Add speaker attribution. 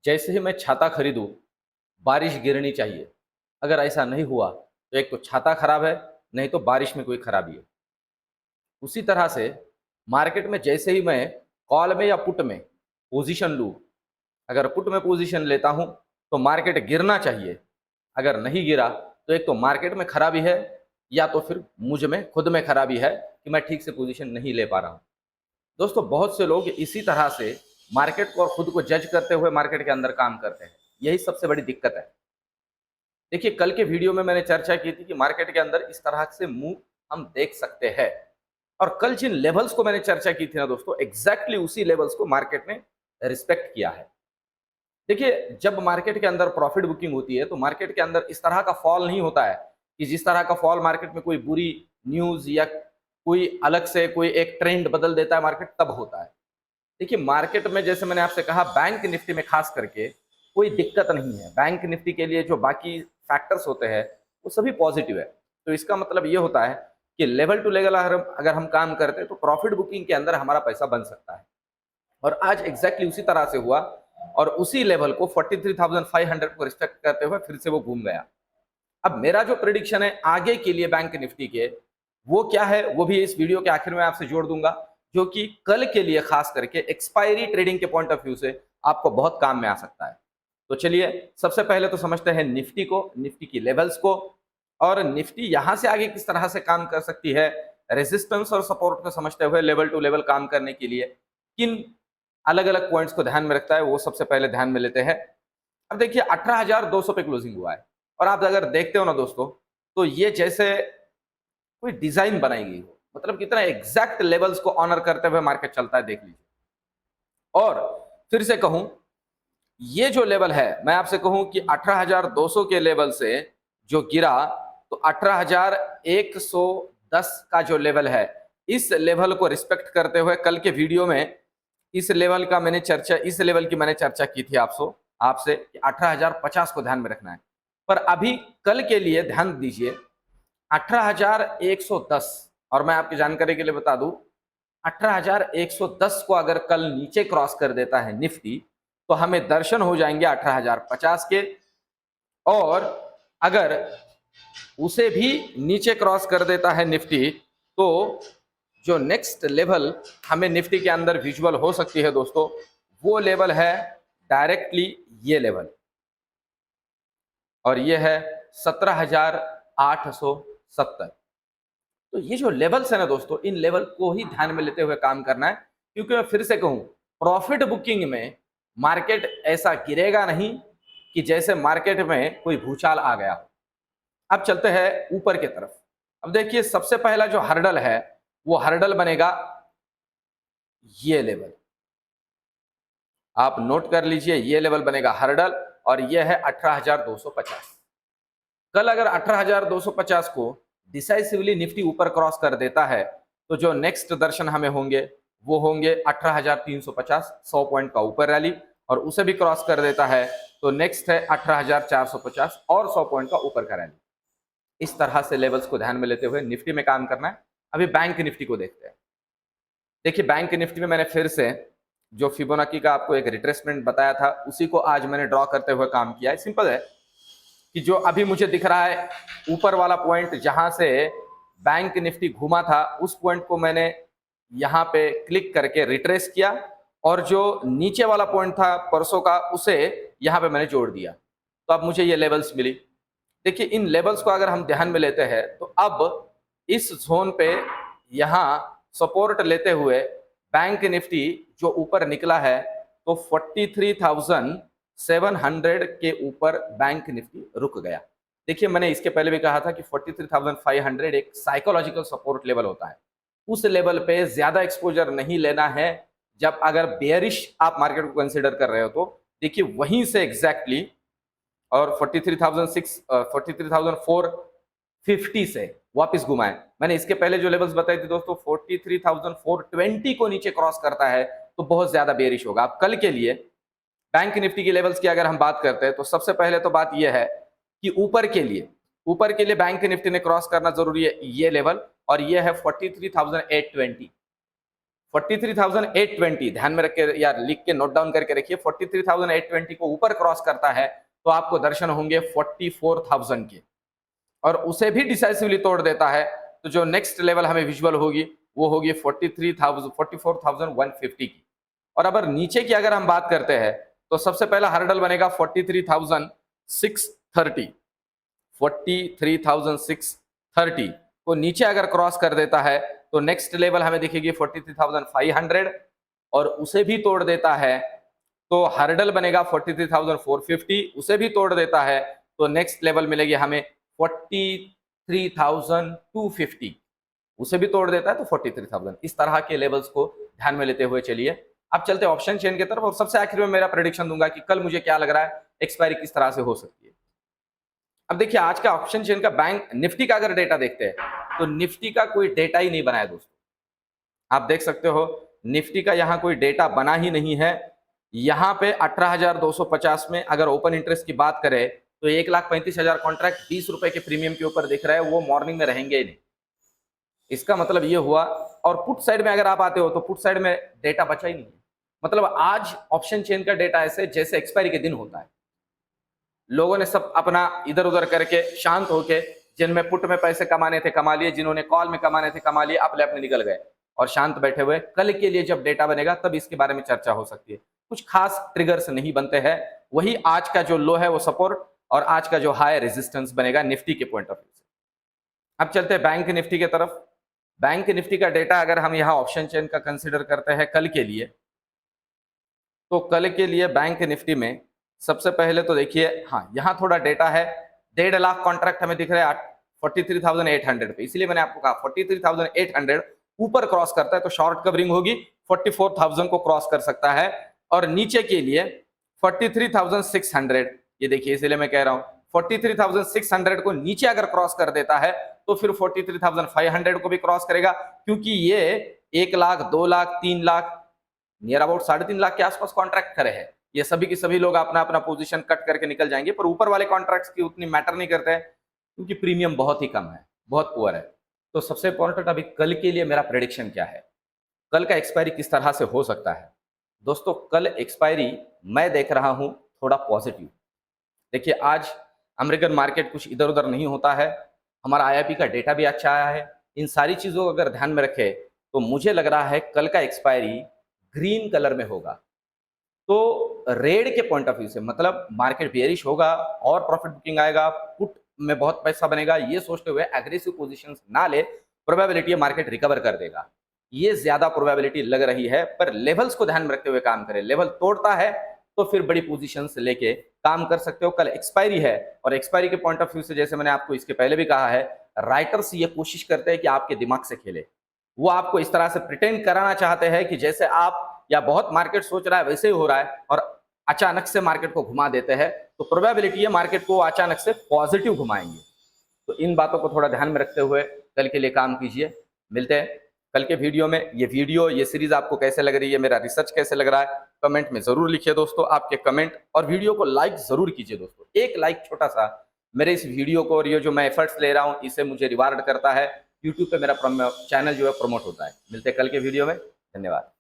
Speaker 1: जैसे ही मैं छाता खरीदूं, बारिश गिरनी चाहिए। अगर ऐसा नहीं हुआ तो एक तो छाता खराब है, नहीं तो बारिश में कोई खराबी है। उसी तरह से मार्केट में जैसे ही मैं कॉल में या पुट में पोजीशन लूं, अगर पुट में पोजीशन लेता हूं तो मार्केट गिरना चाहिए। अगर नहीं गिरा तो एक तो मार्केट में खराबी है, या तो फिर मुझ में खुद में खराबी है कि मैं ठीक से पोजीशन नहीं ले पा रहा हूं। दोस्तों, बहुत से लोग इसी तरह से मार्केट को और खुद को जज करते हुए मार्केट के अंदर काम करते हैं। यही सबसे बड़ी दिक्कत है। देखिए, कल के वीडियो में मैंने चर्चा की थी कि मार्केट के अंदर इस तरह से मूव हम देख सकते हैं। और कल जिन लेवल्स को मैंने चर्चा की थी ना दोस्तों, एग्जैक्टली उसी लेवल्स को मार्केट ने रिस्पेक्ट किया है। देखिए, जब मार्केट के अंदर प्रॉफिट बुकिंग होती है तो मार्केट के अंदर इस तरह का फॉल नहीं होता है कि जिस तरह का फॉल मार्केट में कोई बुरी न्यूज या कोई अलग से कोई एक ट्रेंड बदल देता है मार्केट, तब होता है। देखिए, मार्केट में जैसे मैंने आपसे कहा, बैंक निफ्टी में खास करके कोई दिक्कत नहीं है। बैंक निफ्टी के लिए जो बाकी फैक्टर्स होते हैं वो सभी पॉजिटिव है। तो इसका मतलब ये होता है कि लेवल टू लेवल अगर हम काम करते हैं तो प्रॉफिट बुकिंग के अंदर हमारा पैसा बन सकता है। और आज एग्जैक्टली उसी तरह से हुआ, और उसी लेवल को 43,500 को रिस्पेक्ट करते हुए फिर से वो घूम गया। अब मेरा जो प्रिडिक्शन है आगे के लिए बैंक निफ्टी के, वो क्या है वो भी इस वीडियो के आखिर में आपसे जोड़ दूंगा, जो कि कल के लिए खास करके एक्सपायरी ट्रेडिंग के पॉइंट ऑफ व्यू से आपको बहुत काम में आ सकता है। तो चलिए, सबसे पहले तो समझते हैं निफ्टी को, निफ्टी की लेवल्स को, और निफ्टी यहां से आगे किस तरह से काम कर सकती है। रेजिस्टेंस और सपोर्ट को समझते हुए लेवल टू लेवल काम करने के लिए किन अलग अलग पॉइंट्स को ध्यान में रखता है, वो सबसे पहले ध्यान में लेते हैं। अब देखिए, 18,200 पे क्लोजिंग हुआ है, और आप अगर देखते हो ना दोस्तों, तो ये जैसे कोई डिजाइन बनाई गई हो, मतलब कितना एग्जैक्ट लेवल्स को ऑनर करते हुए मार्केट चलता है, देख लीजिए। और फिर से कहूं, ये जो लेवल है, मैं आपसे कहूं कि 18,200 के लेवल से जो गिरा, तो 18,110 का जो लेवल है, इस लेवल को रिस्पेक्ट करते हुए कल के वीडियो में इस लेवल की मैंने चर्चा की थी आपसे कि 18,050 को ध्यान में रखना है। पर अभी कल के लिए ध्यान दीजिए 18,110, और मैं आपकी जानकारी के लिए बता दूं, 18,110 को अगर कल नीचे क्रॉस कर देता है निफ्टी, तो हमें दर्शन हो जाएंगे 18,050 के। और अगर उसे भी नीचे क्रॉस कर देता है निफ्टी, तो जो नेक्स्ट लेवल हमें निफ्टी के अंदर विजुअल हो सकती है दोस्तों, वो लेवल है डायरेक्टली ये लेवल, और ये है 17,870। तो ये जो लेवल्स है ना दोस्तों, इन लेवल को ही ध्यान में लेते हुए काम करना है, क्योंकि मैं फिर से कहूं, प्रॉफिट बुकिंग में मार्केट ऐसा गिरेगा नहीं कि जैसे मार्केट में कोई भूचाल आ गया। अब चलते हैं ऊपर की तरफ। अब देखिए, सबसे पहला जो हर्डल है वो हर्डल बनेगा ये लेवल, आप नोट कर लीजिए, ये लेवल बनेगा हर्डल, और ये है 18,250। कल अगर 18,250 को डिसाइसिवली निफ्टी ऊपर क्रॉस कर देता है, तो जो नेक्स्ट दर्शन हमें होंगे वो होंगे 18,350, 100 पॉइंट का ऊपर रैली, और उसे भी क्रॉस कर देता है तो नेक्स्ट है 18,450 और 100 पॉइंट का ऊपर का रैली। इस तरह से लेवल्स को ध्यान में लेते हुए निफ्टी में काम करना है। अभी बैंक निफ्टी को देखते हैं। देखिए, बैंक निफ्टी में मैंने फिर से जो फिबोनाची का आपको एक रिट्रेसमेंट बताया था, उसी को आज मैंने ड्रॉ करते हुए काम किया है। सिंपल है कि जो अभी मुझे दिख रहा है ऊपर वाला पॉइंट, जहां से बैंक निफ्टी घूमा था, उस पॉइंट को मैंने यहां पे क्लिक करके रिट्रेस किया, और जो नीचे वाला पॉइंट था परसों का, उसे यहां पे मैंने जोड़ दिया, तो अब मुझे ये लेवल्स मिली। देखिए, इन लेवल्स को अगर हम ध्यान में लेते हैं तो अब इस जोन पे यहां सपोर्ट लेते हुए बैंक निफ्टी जो ऊपर निकला है, तो 43,700 के ऊपर बैंक निफ्टी रुक गया। देखिए, मैंने इसके पहले भी कहा था कि 43,500 एक साइकोलॉजिकल सपोर्ट लेवल होता है। उस लेवल पे ज्यादा एक्सपोजर नहीं लेना है। जब अगर बेयरिश आप मार्केट को कंसिडर कर रहे हो, तो देखिए वहीं से एग्जैक्टली और 43,450 से वापस घुमाए। मैंने इसके पहले जो लेवल्स बताए थे दोस्तों, 43,420 को नीचे क्रॉस करता है तो बहुत ज्यादा बेयरिश होगा। अब कल के लिए बैंक निफ्टी की लेवल्स की अगर हम बात करते हैं, तो सबसे पहले तो बात यह है कि ऊपर के लिए बैंक निफ्टी ने क्रॉस करना जरूरी है ये लेवल, और ये है 43,820। 43,820 ध्यान में रख के या लिख के नोट डाउन करके रखिए, 43,820 को ऊपर क्रॉस करता है तो आपको दर्शन होंगे 44,000 के, और उसे भी डिसाइसिवली तोड़ देता है तो जो नेक्स्ट लेवल हमें विजुअल होगी वो होगी 44,150 की। और अगर नीचे की अगर हम बात करते हैं तो सबसे पहला हर्डल बनेगा 43,630, 43,630 को नीचे अगर क्रॉस कर देता है तो नेक्स्ट लेवल हमें दिखेगी 43,500, और उसे भी तोड़ देता है तो हर्डल बनेगा 43,450, उसे भी तोड़ देता है तो नेक्स्ट लेवल मिलेगी हमें 43,250, उसे भी तोड़ देता है तो 43,000। इस तरह के लेवल्स को ध्यान में लेते हुए चलिए अब चलते हैं ऑप्शन चेन की तरफ, और सबसे आखिर में मेरा प्रेडिक्शन दूंगा कि कल मुझे क्या लग रहा है एक्सपायरी किस तरह से हो सकती है। अब देखिए आज का ऑप्शन चेन का बैंक निफ्टी का अगर डेटा देखते हैं तो निफ्टी का कोई डेटा ही नहीं बनाया दोस्तों, आप देख सकते हो निफ्टी का यहाँ कोई डेटा बना ही नहीं है। यहाँ पे 18,250 में अगर ओपन इंटरेस्ट की बात करें तो 1,35,000 कॉन्ट्रैक्ट 20 रुपए के प्रीमियम के ऊपर दिख रहा है, वो मॉर्निंग में रहेंगे ही नहीं। इसका मतलब ये हुआ, और पुट साइड में अगर आप आते हो तो पुट साइड में डेटा बचा ही नहीं है। मतलब आज ऑप्शन चेन का डेटा ऐसे जैसे एक्सपायरी के दिन होता है, लोगों ने सब अपना इधर उधर करके शांत होके, जिनमें पुट में पैसे कमाने थे कमा लिए, जिन्होंने कॉल में कमाने थे कमा लिए, अपने अपने निकल गए और शांत बैठे हुए। कल के लिए जब डेटा बनेगा तब इसके बारे में चर्चा हो सकती है। कुछ खास ट्रिगर्स नहीं बनते हैं, वही आज का जो लो है वो सपोर्ट और आज का जो हाई रेजिस्टेंस बनेगा निफ्टी के पॉइंट ऑफ व्यू से। अब चलते हैं बैंक निफ्टी के तरफ। बैंक निफ्टी का डेटा अगर हम यहाँ ऑप्शन चेन का कंसिडर करते हैं कल के लिए, तो कल के लिए बैंक निफ्टी में सबसे पहले तो देखिए, हाँ यहाँ थोड़ा डेटा है, 1.5 लाख कॉन्ट्रैक्ट हमें दिख रहा है 43,800 पे, इसलिए मैंने आपको कहा 43,800 ऊपर क्रॉस करता है तो शॉर्ट कवरिंग होगी, 44,000 को क्रॉस कर सकता है। और नीचे के लिए 43,600, ये देखिए इसलिए मैं कह रहा हूँ 43,600 को नीचे अगर क्रॉस कर देता है तो फिर 43,500 को भी क्रॉस करेगा, क्योंकि ये 1 लाख 2 लाख 3 लाख नियर अबाउट 3.5 लाख के आसपास कॉन्ट्रैक्ट करे हैं। ये सभी के सभी लोग अपना अपना पोजीशन कट करके निकल जाएंगे, पर ऊपर वाले कॉन्ट्रैक्ट्स की उतनी मैटर नहीं करते हैं क्योंकि प्रीमियम बहुत ही कम है, बहुत पुअर है। तो सबसे इंपॉर्टेंट अभी कल के लिए मेरा प्रेडिक्शन क्या है, कल का एक्सपायरी किस तरह से हो सकता है। दोस्तों कल एक्सपायरी मैं देख रहा हूं थोड़ा पॉजिटिव। देखिए आज अमेरिकन मार्केट कुछ इधर उधर नहीं होता है, हमारा आईआईपी का डेटा भी अच्छा आया है, इन सारी चीजों को अगर ध्यान में रखे तो मुझे लग रहा है कल का एक्सपायरी ग्रीन कलर में होगा। तो रेड के पॉइंट ऑफ व्यू से मतलब मार्केट बेयरिश होगा और प्रॉफिट बुकिंग आएगा, पुट में बहुत पैसा बनेगा, ये सोचते हुए एग्रेसिव पोजीशंस ना ले, प्रोबेबिलिटी है मार्केट रिकवर कर देगा, ये ज्यादा प्रोबेबिलिटी लग रही है। पर लेवल्स को ध्यान में रखते हुए काम करें, लेवल तोड़ता है तो फिर बड़ी पोजीशंस लेके काम कर सकते हो। कल एक्सपायरी है और एक्सपायरी के पॉइंट ऑफ व्यू से जैसे मैंने आपको इसके पहले भी कहा है, राइटर्स ये कोशिश करते हैं कि आपके दिमाग से खेले, वो आपको इस तरह से प्रिटेंड कराना चाहते हैं कि जैसे आप या बहुत मार्केट सोच रहा है वैसे ही हो रहा है, और अचानक से मार्केट को घुमा देते हैं। तो प्रोबेबिलिटी है मार्केट को अचानक से पॉजिटिव घुमाएंगे। तो इन बातों को थोड़ा ध्यान में रखते हुए कल के लिए काम कीजिए। मिलते हैं कल के वीडियो में। ये वीडियो ये सीरीज आपको कैसे लग रही है, मेरा रिसर्च कैसे लग रहा है, कमेंट में जरूर लिखिए दोस्तों। आपके कमेंट और वीडियो को लाइक जरूर कीजिए दोस्तों, एक लाइक छोटा सा मेरे इस वीडियो को और ये जो मैं एफर्ट्स ले रहा हूँ इसे मुझे रिवार्ड करता है, यूट्यूब पे मेरा चैनल जो है प्रमोट होता है। मिलते हैं कल के वीडियो में, धन्यवाद।